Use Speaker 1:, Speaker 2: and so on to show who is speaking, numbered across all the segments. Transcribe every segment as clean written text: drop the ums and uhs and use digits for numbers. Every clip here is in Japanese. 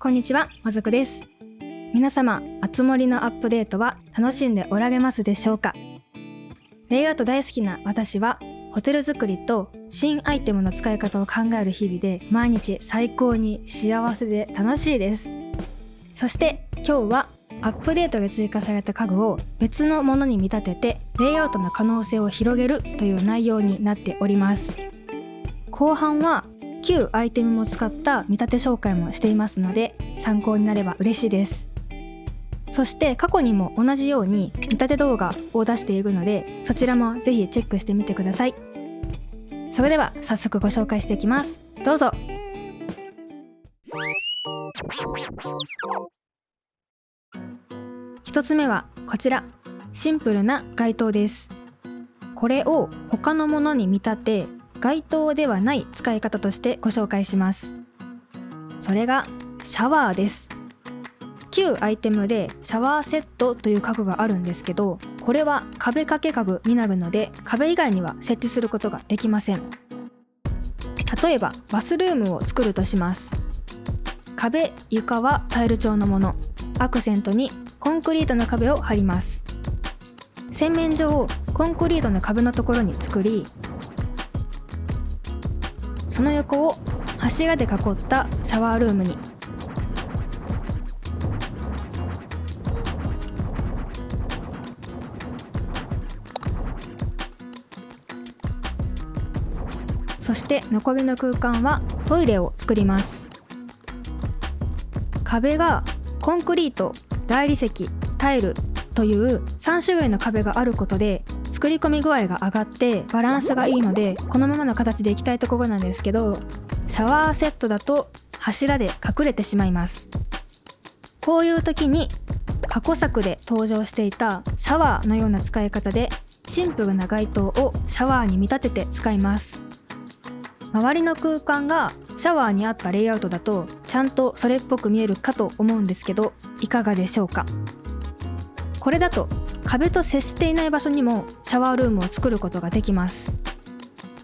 Speaker 1: こんにちは、まずくです。皆様、あつ森のアップデートは楽しんでおられますでしょうか？レイアウト大好きな私は、ホテル作りと新アイテムの使い方を考える日々で毎日最高に幸せで楽しいです。そして今日はアップデートで追加された家具を別のものに見立ててレイアウトの可能性を広げるという内容になっております。後半は旧アイテムも使った見立て紹介もしていますので参考になれば嬉しいです。そして過去にも同じように見立て動画を出しているのでそちらもぜひチェックしてみてください。それでは早速ご紹介していきます。どうぞ。一つ目はこちら、シンプルな街灯です。これを他のものに見立て街灯ではない使い方としてご紹介します。それがシャワーです。旧アイテムでシャワーセットという家具があるんですけど、これは壁掛け家具になるので壁以外には設置することができません。例えばバスルームを作るとします。壁、床はタイル調のもの、アクセントにコンクリートの壁を貼ります。洗面所をコンクリートの壁のところに作り、その横を柱で囲ったシャワールームに。そして残りの空間はトイレを作ります。壁がコンクリート、大理石、タイルという3種類の壁があることで作り込み具合が上がってバランスがいいのでこのままの形でいきたいところなんですけど、シャワーセットだと柱で隠れてしまいます。こういう時に過去作で登場していたシャワーのような使い方でシンプルな街灯をシャワーに見立てて使います。周りの空間がシャワーに合ったレイアウトだとちゃんとそれっぽく見えるかと思うんですけど、いかがでしょうか？これだと壁と接していない場所にもシャワールームを作ることができます。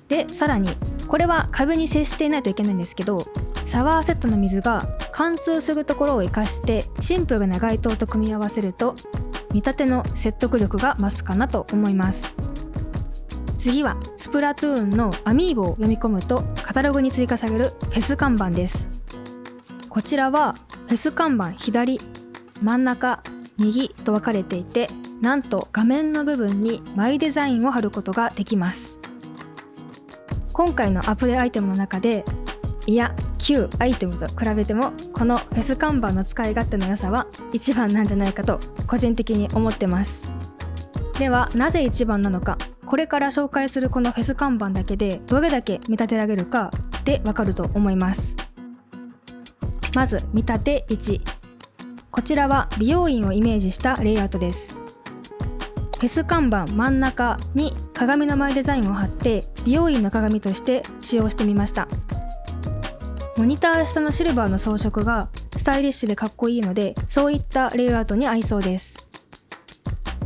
Speaker 1: で、さらにこれは壁に接していないといけないんですけど、シャワーセットの水が貫通するところを生かしてシンプルな街灯と組み合わせると見立ての説得力が増すかなと思います。次はスプラトゥーンのアミーボを読み込むとカタログに追加されるフェス看板です。こちらはフェス看板左、真ん中、右と分かれていて、なんと画面の部分にマイデザインを貼ることができます。今回のアップデアイテムの中で、いや旧アイテムと比べてもこのフェス看板の使い勝手の良さは一番なんじゃないかと個人的に思ってます。ではなぜ一番なのか、これから紹介するこのフェス看板だけでどれだけ見立てられるかでわかると思います。まず見立て1、こちらは美容院をイメージしたレイアウトです。フェス看板真ん中に鏡の前デザインを貼って美容院の鏡として使用してみました。モニター下のシルバーの装飾がスタイリッシュでかっこいいので、そういったレイアウトに合いそうです。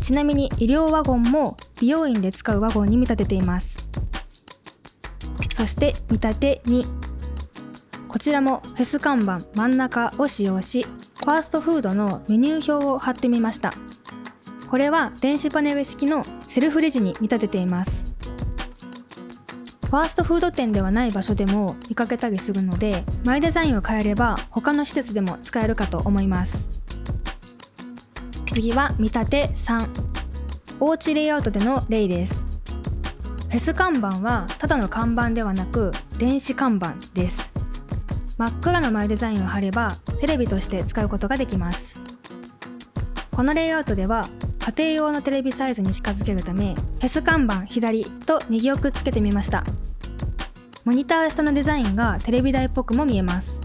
Speaker 1: ちなみに医療ワゴンも美容院で使うワゴンに見立てています。そして見立て2、こちらもフェス看板真ん中を使用し、ファーストフードのメニュー表を貼ってみました。これは電子パネル式のセルフレジに見立てています。ファーストフード店ではない場所でも見かけたりするので、マイデザインを変えれば他の施設でも使えるかと思います。次は見立て3、おうちレイアウトでの例です。フェス看板はただの看板ではなく電子看板です。真っ暗なマイデザインを貼ればテレビとして使うことができます。このレイアウトでは家庭用のテレビサイズに近づけるためフェス看板左と右をくっつけてみました。モニター下のデザインがテレビ台っぽくも見えます。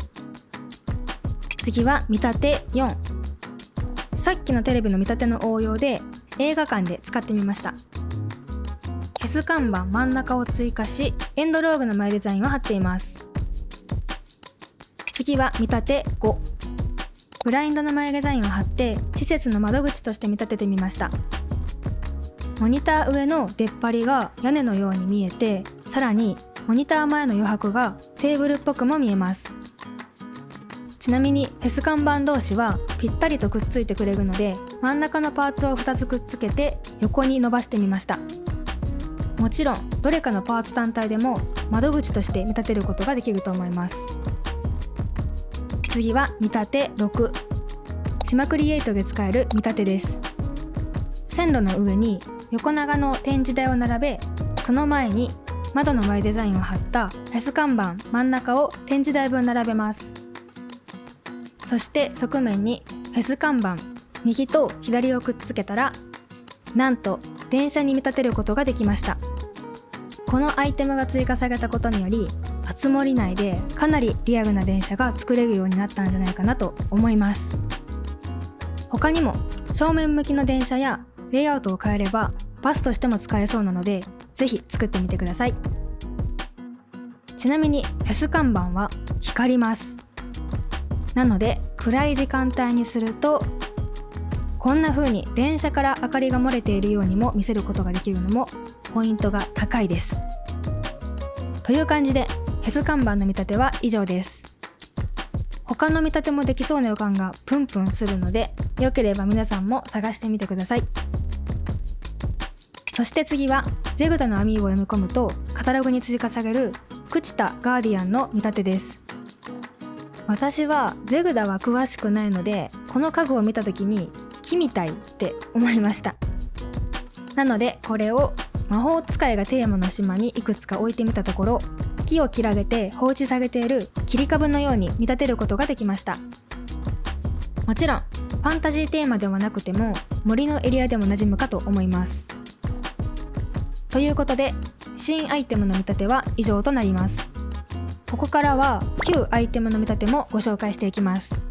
Speaker 1: 次は見立て4、さっきのテレビの見立ての応用で映画館で使ってみました。フェス看板真ん中を追加しエンドロールの前デザインを貼っています。次は見立て5、ブラインドの前デザインを貼って施設の窓口として見立ててみました。モニター上の出っ張りが屋根のように見えて、さらにモニター前の余白がテーブルっぽくも見えます。ちなみにフェス看板同士はぴったりとくっついてくれるので、真ん中のパーツを2つくっつけて横に伸ばしてみました。もちろんどれかのパーツ単体でも窓口として見立てることができると思います。次は見立て6、島クリエイトで使える見立てです。線路の上に横長の展示台を並べ、その前に窓の前デザインを貼ったフェス看板真ん中を展示台分並べます。そして側面にフェス看板右と左をくっつけたら、なんと電車に見立てることができました。このアイテムが追加されたことにより、あつ森内でかなりリアルな電車が作れるようになったんじゃないかなと思います。他にも正面向きの電車やレイアウトを変えればバスとしても使えそうなので、ぜひ作ってみてください。ちなみにフェス看板は光ります。なので暗い時間帯にすると、こんな風に電車から明かりが漏れているようにも見せることができるのもポイントが高いです。という感じでフェス看板の見立ては以上です。他の見立てもできそうな予感がプンプンするので、よければ皆さんも探してみてください。そして次はゼグダの網を読み込むとカタログに追加される朽ちたガーディアンの見立てです。私はゼグダは詳しくないので、この家具を見た時に木みたいって思いました。なのでこれを魔法使いがテーマの島にいくつか置いてみたところ、木を切られて放置されている切り株のように見立てることができました。もちろんファンタジーテーマではなくても森のエリアでも馴染むかと思います。ということで新アイテムの見立ては以上となります。ここからは旧アイテムの見立てもご紹介していきます。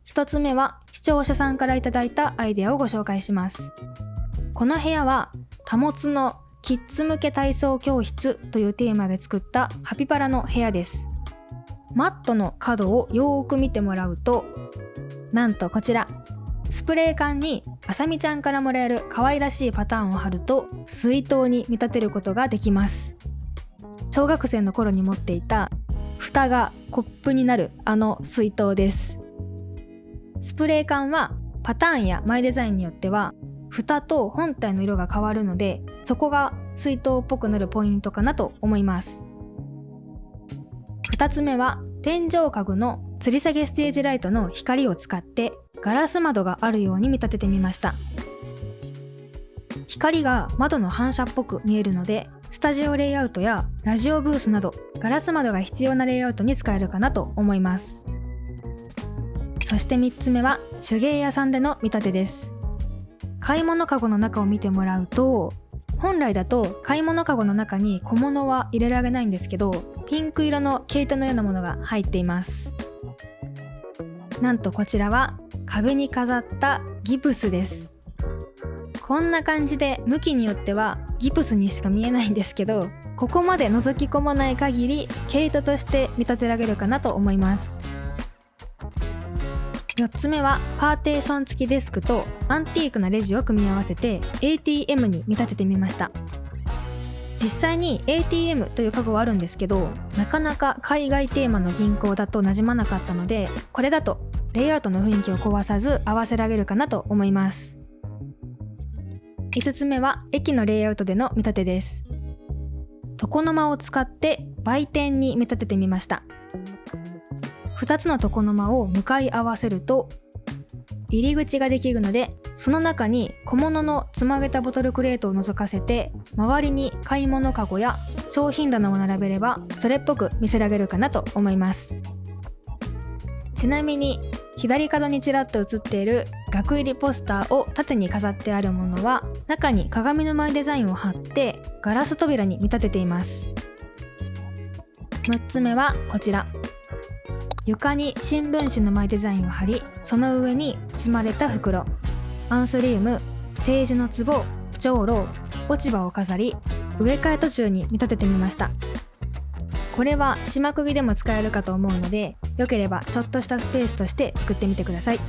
Speaker 1: 1つ目は視聴者さんからいただいたアイデアをご紹介します。この部屋は保つのキッズ向け体操教室というテーマで作ったハピパラの部屋です。マットの角をよーく見てもらうと、なんとこちらスプレー缶にあさみちゃんからもらえる可愛らしいパターンを貼ると水筒に見立てることができます。小学生の頃に持っていた蓋がコップになるあの水筒です。スプレー缶はパターンやマイデザインによっては蓋と本体の色が変わるので、そこが水筒っぽくなるポイントかなと思います。2つ目は天井家具の吊り下げステージライトの光を使ってガラス窓があるように見立ててみました。光が窓の反射っぽく見えるので、スタジオレイアウトやラジオブースなどガラス窓が必要なレイアウトに使えるかなと思います。そして3つ目は手芸屋さんでの見立てです。買い物かごの中を見てもらうと、本来だと買い物かごの中に小物は入れられないんですけど、ピンク色の毛糸のようなものが入っています。なんとこちらは壁に飾ったギプスです。こんな感じで向きによってはギプスにしか見えないんですけど、ここまで覗き込まない限り毛糸として見立てられるかなと思います。4つ目はパーテーション付きデスクとアンティークなレジを組み合わせて ATM に見立ててみました。実際に ATM という家具はあるんですけど、なかなか海外テーマの銀行だと馴染まなかったので、これだとレイアウトの雰囲気を壊さず合わせられるかなと思います。5つ目は駅のレイアウトでの見立てです。床の間を使って売店に見立ててみました。2つの床の間を向かい合わせると入り口ができるので、その中に小物のつまげたボトルクレートを覗かせて、周りに買い物かごや商品棚を並べればそれっぽく見せられるかなと思います。ちなみに左角にちらっと映っている額入りポスターを縦に飾ってあるものは、中に鏡の前デザインを貼ってガラス扉に見立てています。6つ目はこちら、床に新聞紙の前デザインを貼り、その上に包まれた袋、アンスリウム、政治の壺、じょうろ、落ち葉を飾り、植え替え途中に見立ててみました。これは島釘でも使えるかと思うので、よければちょっとしたスペースとして作ってみてください。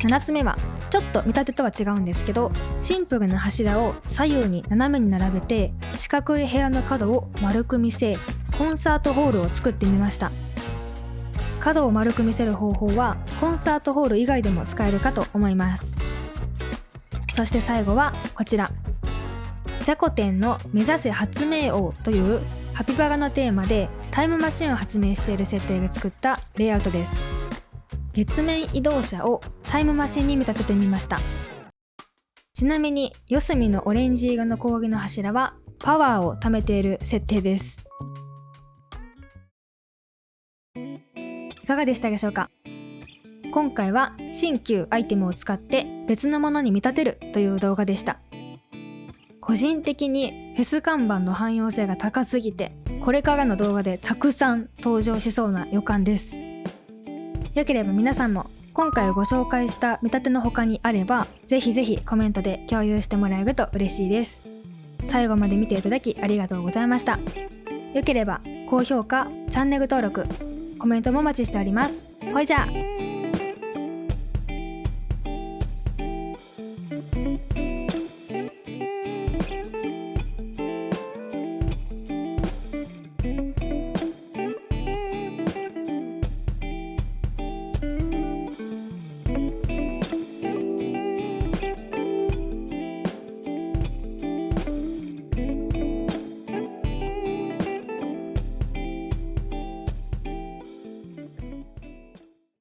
Speaker 1: 7つ目はちょっと見立てとは違うんですけど、シンプルな柱を左右に斜めに並べて四角い部屋の角を丸く見せ、コンサートホールを作ってみました。角を丸く見せる方法はコンサートホール以外でも使えるかと思います。そして最後はこちら、じゃこ天の目指せ発明王というカピバラのテーマでタイムマシンを発明している設定が作ったレイアウトです。月面移動車をタイムマシンに見立ててみました。ちなみに四隅のオレンジ色の氷の柱はパワーを貯めている設定です。いかがでしたでしょうか。今回は新旧アイテムを使って別のものに見立てるという動画でした。個人的にフェス看板の汎用性が高すぎて、これからの動画でたくさん登場しそうな予感です。よければ皆さんも今回ご紹介した見立ての他にあれば、ぜひぜひコメントで共有してもらえると嬉しいです。最後まで見ていただきありがとうございました。よければ高評価、チャンネル登録、コメントもお待ちしております。ほいじゃあ。